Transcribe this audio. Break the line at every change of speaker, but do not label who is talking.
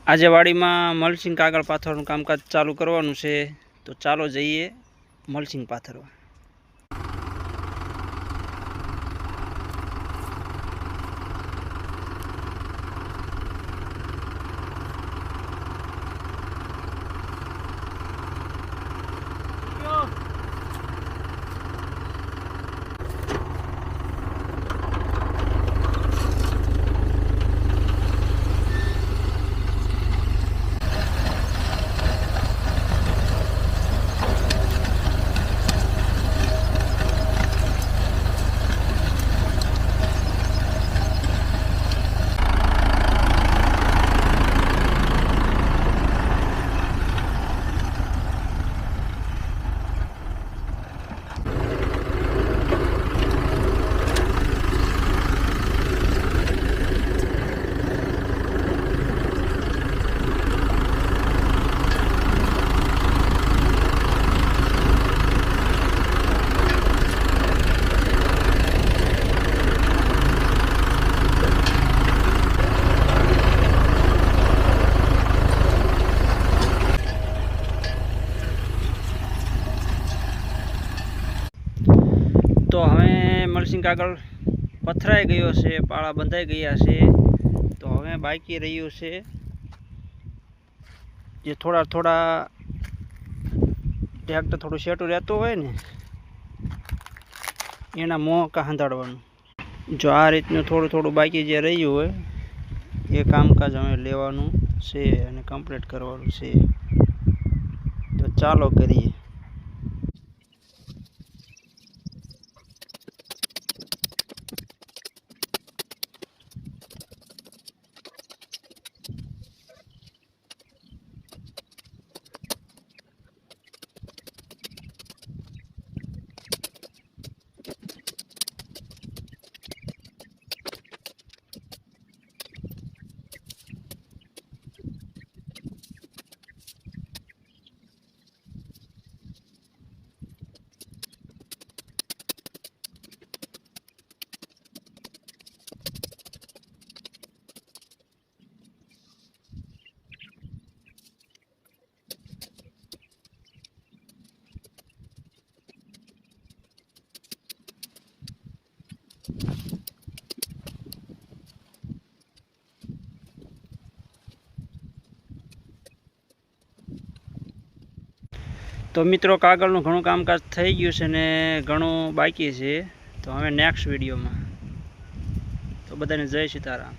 આજે વાડીમાં મલ્ચિંગ કાગળ પાથરવાનું કામકાજ ચાલુ કરવાનું છે, તો ચાલો જઈએ મલ્ચિંગ પાથરવા। तो हमें मल्चिंग कागळ पथराई गयो है, पाड़ा बंधाई गया है। तो हमें बाकी रह्यु है जे थोड़ा थोड़ा ट्रेक्टर थोड़ू सेटू रहतु होय ने एना मोह का हंधाड़वानुं। जो आ रीतनु थोड़ू थोड़ू बाकी जे रह्यु होय ए कामकाज हमें लेवानुं छे अने कम्प्लीट करवानुं छे। तो चालो करीए। तो मित्रों कागळनुं घणुं कामकाज थई गयुं छे ने घणुं बाकी छे। तो हमें नेक्स्ट विडियो में। तो बधाने जय सीताराम।